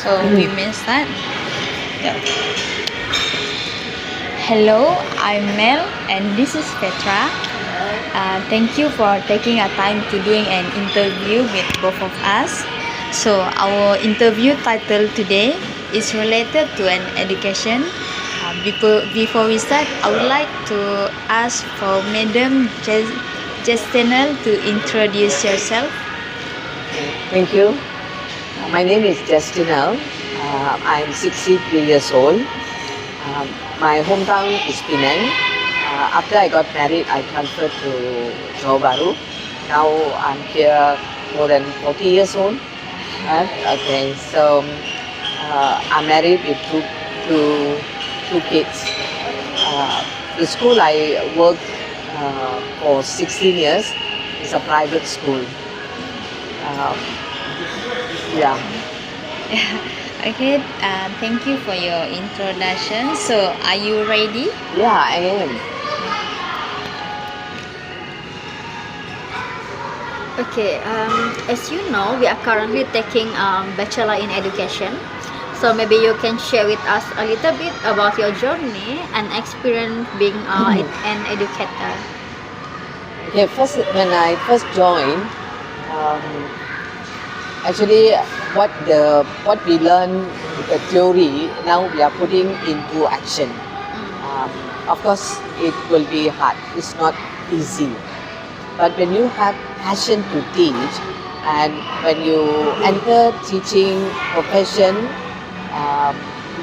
So we may start. Yeah. Hello, I'm Mel and this is Petra. Thank you for taking a time to doing an interview with both of us. So our interview title today is related to an education. Before we start, I would like to ask for Madam Justinel to introduce yourself. Thank you. My name is Justina. I'm 63 years old. My hometown is Penang. After I got married, I transferred to Johor Bahru. Now I'm here more than 40 years old. Okay, so I'm married with two kids. The school I worked for 16 years is a private school. Uh, yeah. Okay, thank you for your introduction. So, are you ready? Yeah, I am. Okay, as you know, we are currently taking Bachelor in Education. So maybe you can share with us a little bit about your journey and experience being an educator. Okay, when I first joined, um, actually what we learn the theory now we are putting into action. Of course, it will be hard. It's not easy. But when you have passion to teach, and when you enter teaching profession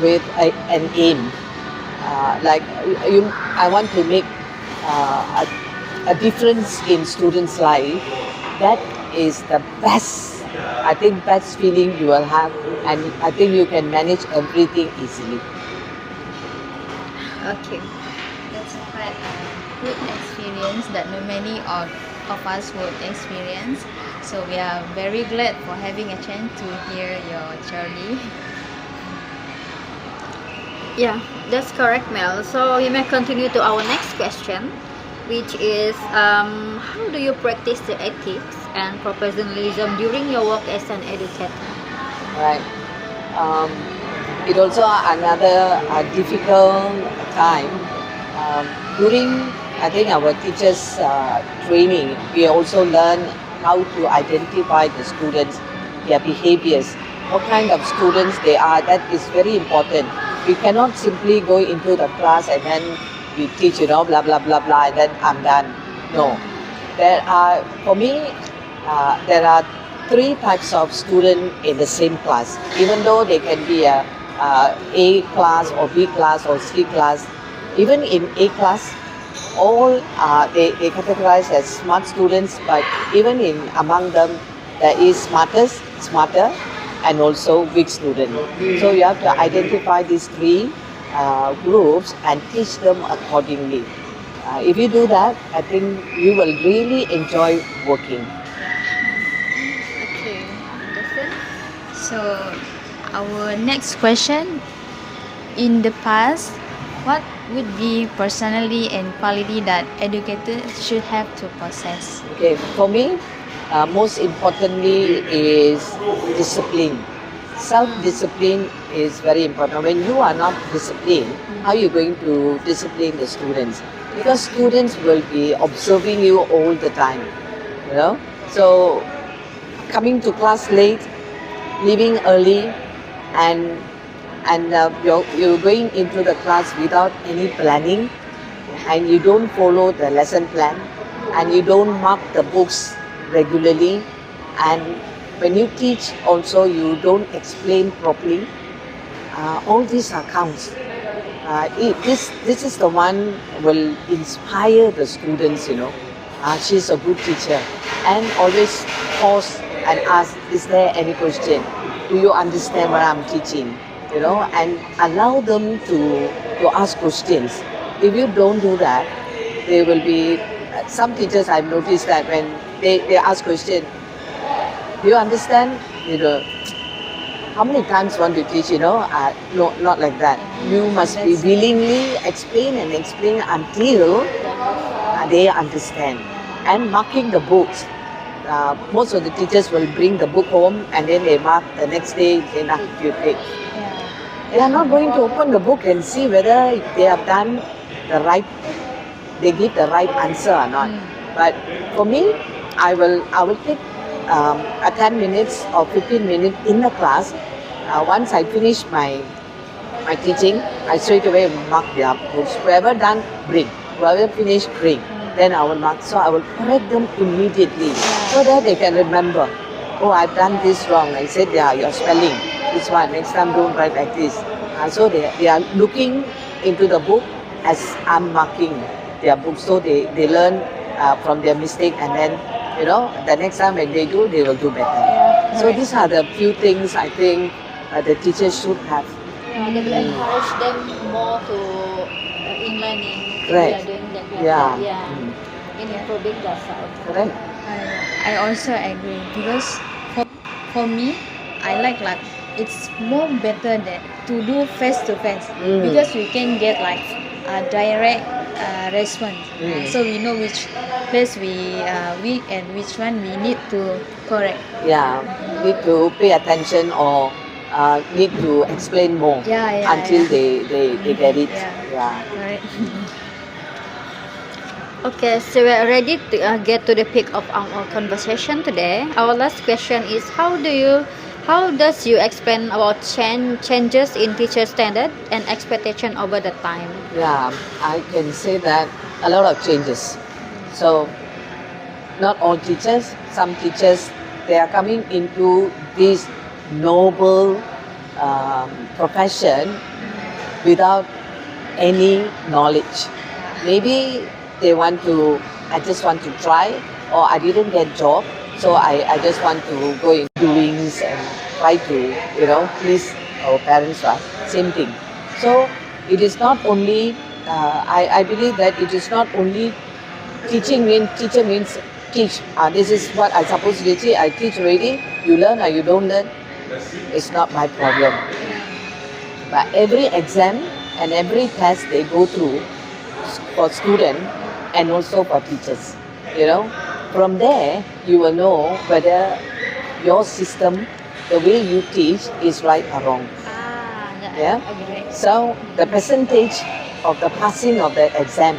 with an aim, I want to make a difference in students' life. That is the best, I think, best feeling you will have, and I think you can manage everything easily. Okay. That's quite a good experience that many of us would experience. So we are very glad for having a chance to hear your journey. Yeah, that's correct, Mel. So we may continue to our next question, which is how do you practice the ethics and professionalism during your work as an educator? Right. It also another difficult time during, I think, our teachers training. We also learn how to identify the students, their behaviors, what kind of students they are. That is very important. We cannot simply go into the class and then we teach, blah blah blah blah, and then I'm done. No, for me, there are three types of student in the same class. Even though they can be A class or B class or C class, even in A class, all they categorize as smart students, but even among them, there is smarter, and also weak student. So you have to identify these three groups and teach them accordingly. If you do that, I think you will really enjoy working. Okay, understand? So, our next question, in the past, what would be personality and quality that educators should have to possess? Okay, for me, most importantly is discipline. Self-discipline is very important. When you are not disciplined, how are you going to discipline the students? Because students will be observing you all the time, So coming to class late, leaving early, and you're going into the class without any planning, and you don't follow the lesson plan, and you don't mark the books regularly, and when you teach also you don't explain properly. All these are counts. This is the one will inspire the students. She's a good teacher, and always pause and ask, is there any question? Do you understand what I'm teaching? And allow them to ask questions. If you don't do that, they will be, some teachers I've noticed that when they ask question, do you understand? How many times want to teach, no, not like that. You must be willingly explain and explain until they understand. And marking the books. most of the teachers will bring the book home and then they mark the next day, you take. They are not going to open the book and see whether they have done the right, they give the right answer or not. But for me, I will take a 10 minutes or 15 minutes in the class. Once I finish my teaching, I straight away mark their books. Whoever done, bring. Whoever finished, bring. Then I will mark. So I will correct them immediately so that they can remember. Oh, I've done this wrong. I said, yeah, your spelling. This one. Next time, don't write like this. So they are looking into the book as I'm marking their book. So they learn from their mistake, and then, the next time when they do, they will do better. So these are the few things I think the teachers should have. They will encourage them more to in learning. Correct. They are doing that. Yeah. In improving themselves. Correct. I also agree because for me, I like it's more better than to do face to face because we can get like a direct response. So we know which place we and which one we need to correct. Yeah, need to pay attention or need to explain more until they get it. Yeah. Correct. Okay, so we're ready to get to the peak of our conversation today. Our last question is how does you explain about changes in teacher standard and expectation over the time? Yeah, I can say that a lot of changes. So not all teachers, some teachers, they are coming into this noble profession without any knowledge. Maybe I just want to try, or I didn't get job, so I just want to go in doings and try to, please our parents, right? Same thing. So it is not only, I believe that it is not only teacher means teach. This is what I supposed to teach. I teach already, you learn or you don't learn, it's not my problem. But every exam and every test they go through for students and also for teachers, from there you will know whether your system, the way you teach is right or wrong. Yeah. So the percentage of the passing of the exam,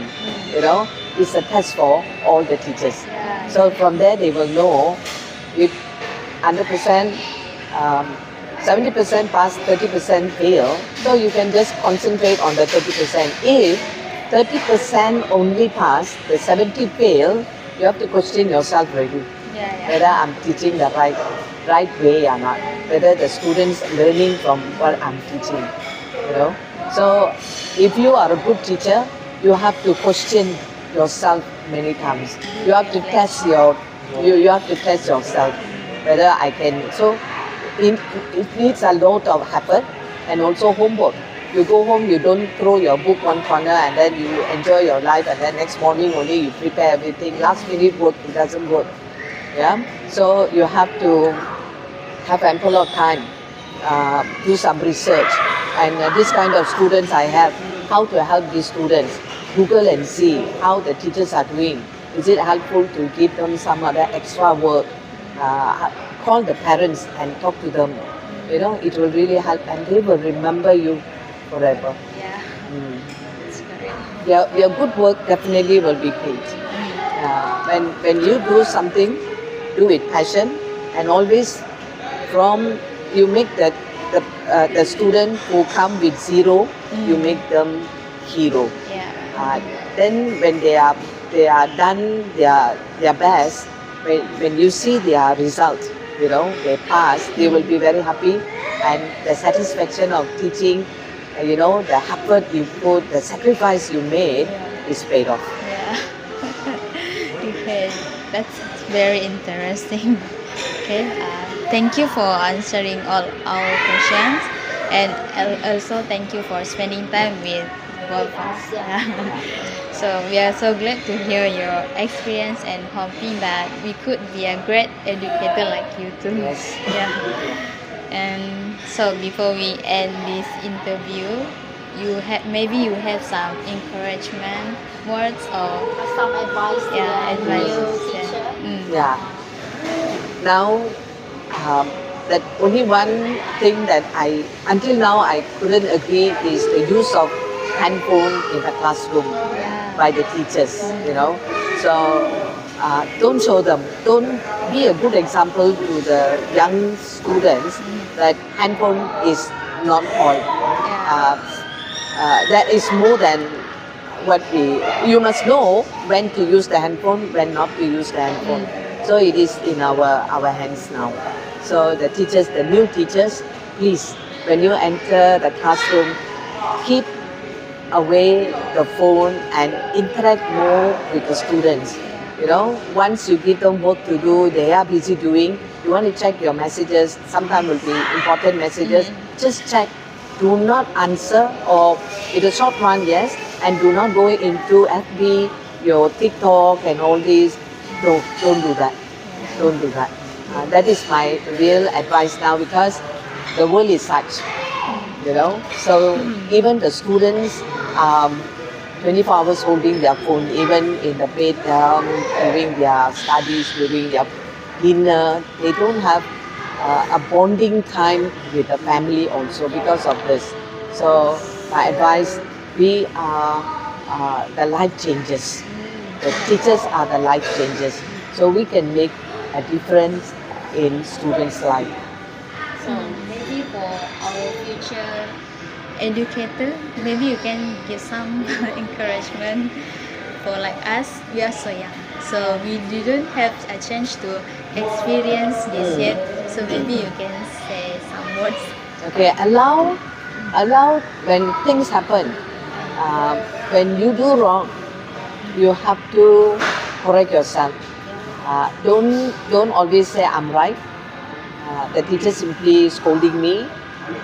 is a test for all the teachers. So from there they will know if 100%, 70% pass, 30% fail. So you can just concentrate on the 30%. If 30% only pass, the 70 fail, you have to question yourself already. Whether I'm teaching the right way or not. Whether the students learning from what I'm teaching. So if you are a good teacher, you have to question yourself many times. You have to test you have to test yourself whether I can. So it needs a lot of effort and also homework. You go home, you don't throw your book one corner and then you enjoy your life, and then next morning only you prepare everything. Last minute work, it doesn't work. Yeah. So you have to have ample of time, do some research, and this kind of students I have, how to help these students. Google and see how the teachers are doing. Is it helpful to give them some other extra work? Call the parents and talk to them. It will really help, and they will remember you forever. That's correct. Your good work definitely will be paid. When you do something, do with passion, and always you make the student who come with zero, you make them hero. Then when they are done their best, when you see their result, they pass, they will be very happy, and the satisfaction of teaching, the effort you put, the sacrifice you made is paid off. Okay, that's very interesting. Okay, thank you for answering all our questions, and also thank you for spending time with both of us. So we are so glad to hear your experience and hoping that we could be a great educator like you too. Yes. And so before we end this interview, maybe you have some encouragement words or Some advice to the new teacher. Yeah. now that only one thing that until now I couldn't agree is the use of handphone in the classroom by the teachers, you know. So don't show them, don't be a good example to the young students that handphone is not all. That is more than what you must know when to use the handphone, when not to use the handphone. So it is in our hands now. So the teachers, the new teachers, please, when you enter the classroom, keep away the phone and interact more with the students. You know, once you give them work to do, they are busy doing. You want to check your messages. Sometimes will be important messages. Just check. Do not answer, or in a short run, yes, and do not go into FB, your TikTok and all these. Don't do that. Don't do that. That is my real advice now, because the world is such, you know. So even the students, 24 hours holding their phone, even in the bed, during their studies, during their dinner, they don't have a bonding time with the family also because of this. So my advice, we are the life changers. The teachers are the life changers. So we can make a difference in students' life. So maybe for our future educator, maybe you can give some encouragement for like us. We are so young, so we didn't have a chance to experience this yet. So maybe you can say some words. Okay, allow when things happen, when you do wrong, you have to correct yourself. Don't always say I'm right. The teacher simply scolding me,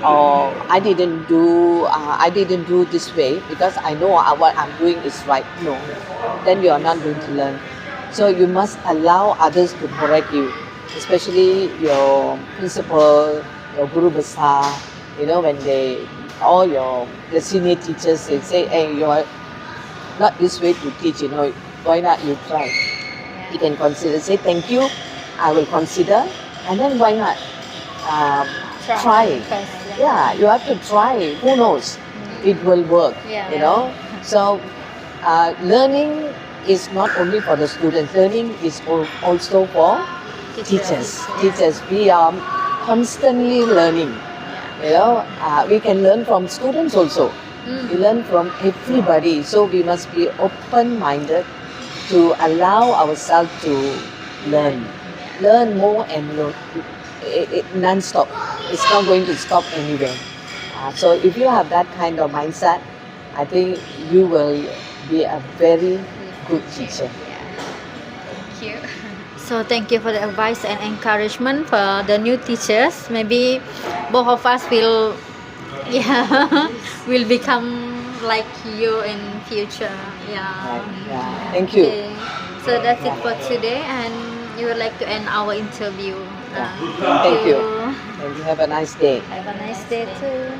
or I didn't do this way because I know what I'm doing is right. No, then you are not going to learn. So you must allow others to correct you, especially your principal, your guru besar. You know, when the senior teachers say, hey, you're not this way to teach. You know, why not you try? You can consider, say thank you, I will consider, and then why not try? First, Yeah, you have to try. Who knows? It will work. Yeah. You know. So learning is not only for the students. Learning is also for teachers. Teachers, we are constantly learning. You know, we can learn from students also. We learn from everybody. So we must be open-minded to allow ourselves to learn more and learn non-stop. It's not going to stop anywhere. So if you have that kind of mindset, I think you will be a very good teacher. Thank you. So thank you for the advice and encouragement for the new teachers. Maybe both of us will, will become like you in future. Right. Yeah. Thank you. Okay. So that's it for today, and you would like to end our interview. Yeah. Thank you. And you have a nice day. Have a nice day too.